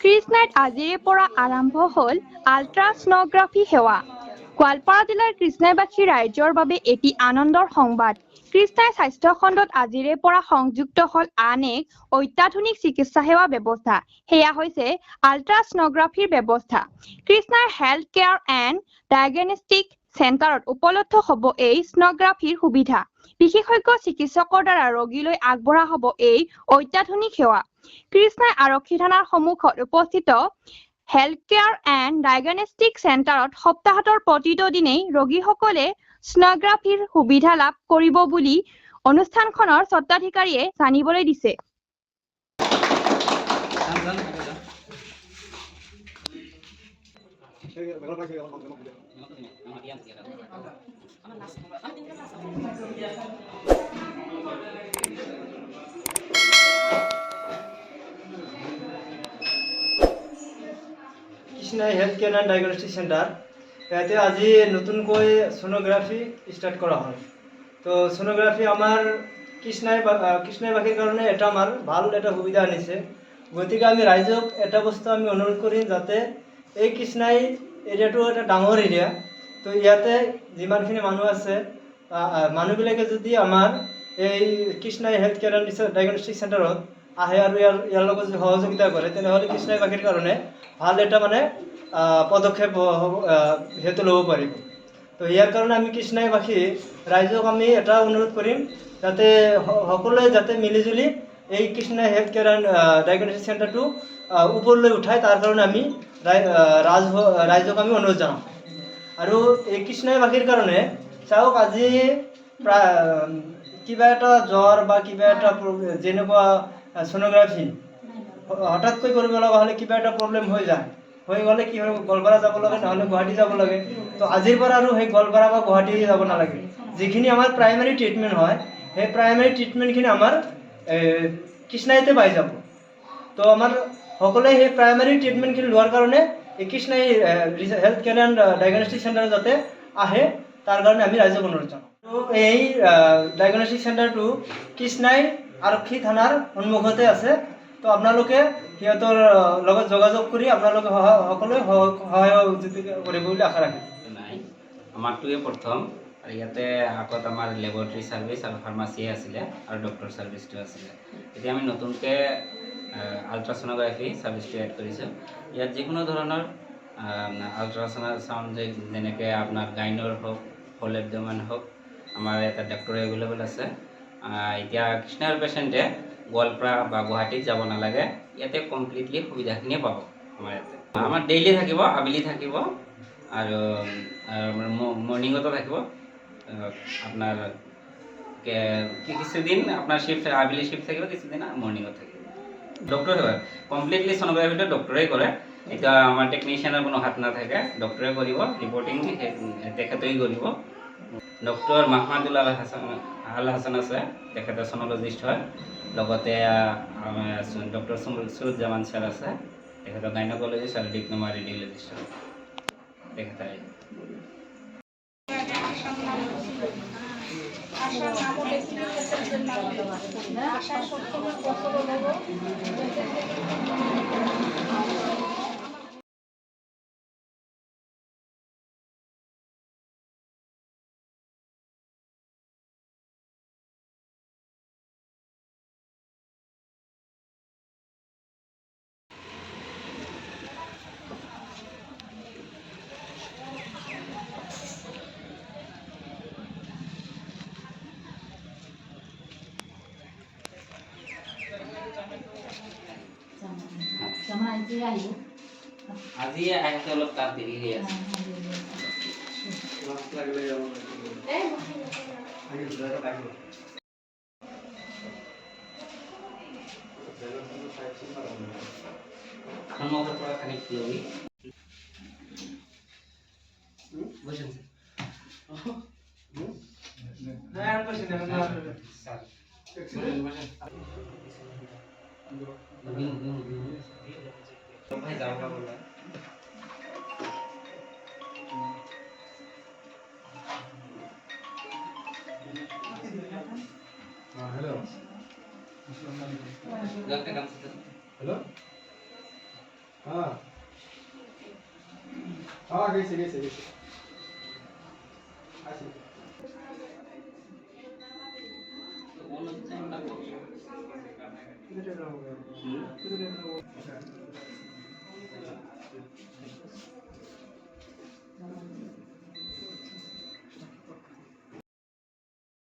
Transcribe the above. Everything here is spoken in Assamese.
কৃষ্ণাইত আজিৰে পৰা আৰম্ভ হ'ল আল্ট্ৰাছ'ন'গ্ৰাফি সেৱা। গোৱালপাৰা জিলাৰ কৃষ্ণাইবাসী ৰাইজৰ বাবে এটি আনন্দৰ সংবাদ। কৃষ্ণাই স্বাস্থ্য খণ্ডত আজিৰে পৰা সংযুক্ত হ'ল আন এক অত্যাধুনিক চিকিৎসা সেৱা ব্যৱস্থা। সেয়া হৈছে আল্ট্ৰাছ'ন'গ্ৰাফিৰ ব্যৱস্থা। কৃষ্ণাইৰ হেল্থ কেয়াৰ এণ্ড ডায়েগনষ্টিক চেণ্টাৰত উপলব্ধ হ'ব এই ছ'ন'গ্ৰাফিৰ সুবিধা। বিশেষজ্ঞ চিকিৎসকৰ দ্বাৰা ৰোগীলৈ আগবঢ়া হ'ব এই অত্যাধুনিক সেৱা। কৃষ্ণাই আৰক্ষী থানাৰ সন্মুখত উপস্থিত হেল্থ কেয়াৰ এণ্ড ডায়েগনষ্টিক চেণ্টাৰত সপ্তাহৰ প্ৰতিটো দিনেই ৰোগীসকলে ছ'ন'গ্ৰাফিৰ সুবিধা লাভ কৰিব বুলি অনুষ্ঠানখনৰ স্বত্বাধিকাৰীয়ে জানিবলৈ দিছে। Krishnai health care and diagnostic centre ইয়াতে আজি নতুনকৈ ছ'ন'গ্ৰাফি ষ্টাৰ্ট কৰা হয়। তো ছ'ন'গ্ৰাফি আমাৰ কৃষ্ণাইবাসীৰ কাৰণে এটা আমাৰ ভাল এটা সুবিধা আনিছে। গতিকে আমি ৰাইজক এটা বস্তু আমি অনুৰোধ কৰিম যাতে এই কৃষ্ণাই এৰিয়াটো এটা ডাঙৰ এৰিয়া। তো ইয়াতে যিমানখিনি মানুহ আছে মানুহবিলাকে যদি আমাৰ এই Krishnai health care and diagnostic চেণ্টাৰত আহে আৰু ইয়াৰ লগত যদি সহযোগিতা কৰে তেনেহ'লে কৃষ্ণাইবাসীৰ কাৰণে ভাল এটা পদক্ষেপ সিহঁতে ল'ব পাৰিব। তো ইয়াৰ কাৰণে আমি কৃষ্ণাইবাসী ৰাইজক আমি এটা অনুৰোধ কৰিম যাতে সকলোৱে যাতে মিলিজুলি এই Krishnai health care and diagnostic চেণ্টাৰটো ওপৰলৈ উঠায় তাৰ কাৰণে আমি ৰাইজক আমি অনুৰোধ জনাম। আৰু এই কৃষ্ণাইবাসীৰ কাৰণে চাওক আজি প্ৰায় কিবা এটা জ্বৰ বা কিবা এটা যেনেকুৱা ছ'ন'গ্ৰাফি হঠাৎকৈ কৰিব লগা হ'লে কিবা এটা প্ৰব্লেম হৈ গ'লে কি হয় গোৱালপাৰা যাব লাগে নহ'লে গুৱাহাটী যাব লাগে। তো আজিৰ পৰা আৰু সেই গোৱালপাৰা বা গুৱাহাটী যাব নালাগে। যিখিনি আমাৰ প্ৰাইমাৰী ট্ৰিটমেণ্ট হয় সেই প্ৰাইমাৰী ট্ৰিটমেণ্টখিনি আমাৰ কৃষ্ণাইতে পাই যাব। তো আমাৰ সকলোৱে সেই প্ৰাইমাৰী ট্ৰিটমেণ্টখিনি লোৱাৰ কাৰণে এই Krishnai health care and diagnostic centre যাতে আহে তাৰ কাৰণে আমি ৰাইজক অনুৰোধ জনাওঁ। তো এই ডায়েগনষ্টিক চেণ্টাৰটো কৃষ্ণাই আৰক্ষী থানাৰ সন্মুখতে আছে। তো আপোনালোকে সিহঁতৰ লগত যোগাযোগ কৰি আপোনালোকে সকলোৱে সহযোগিতা কৰিব বুলি আশা ৰাখিম। নাই আমাৰটোৱে প্ৰথম আৰু ইয়াতে আগত আমাৰ লেবৰেটৰী ছাৰ্ভিচ আৰু ফাৰ্মাচীয়ে আছিলে আৰু ডক্টৰ ছাৰ্ভিচটো আছিলে। এতিয়া আমি নতুনকৈ আল্ট্ৰাছ'ন'গ্ৰাফি ছাৰ্ভিচটো এড কৰিছোঁ। ইয়াত যিকোনো ধৰণৰ আল্ট্ৰাছ'নাউণ্ড যেনেকৈ আপোনাৰ গাইনৰ হওক ফল এবড'মেন হওক আমাৰ এটা ডক্টৰ এভেইলেবল আছে। এতিয়া কৃষ্ণাইৰ পেচেণ্টে গোৱালপাৰা বা গুৱাহাটীত যাব নালাগে, ইয়াতে কমপ্লিটলি সুবিধাখিনিয়ে পাব। আমাৰ ডেইলি থাকিব, আবেলি থাকিব আৰু মৰ্ণিঙতো থাকিব। আপোনাৰ কিছুদিন আপোনাৰ শিফ্ট আবেলি শিফ্ট থাকিব, কিছুদিন মৰ্ণিঙত থাকিব। ডক্টৰে হয় কমপ্লিটলি ছ'ন'গ্ৰাফিটো ডক্টৰে কৰে। এতিয়া আমাৰ টেকনিচিয়ানৰ কোনো হাত নাথাকে, ডক্টৰে কৰিব। ৰিপৰ্টিং তেখেতেই কৰিব। ডক্টৰ মাহমাদুল আল হাছান আছে, তেখেতে ছ'ন'লজিষ্ট হয়। লগতে ডক্টৰ সুৰুজ্জামান ছাৰ আছে, তেখেতৰ গাইনকলজিষ্ট আৰু ডিপ্ল'মা ৰেডিঅ'লজিষ্ট হয় তেখেতে। আজি আহিছে অলপ তাত দেৰি হৈ আছে। সন্মুখৰ পৰা খালি লৈ বুজিছে हेलो হ্যাঁ হ্যাঁ গেছে গেছে গেছে আসি হুম?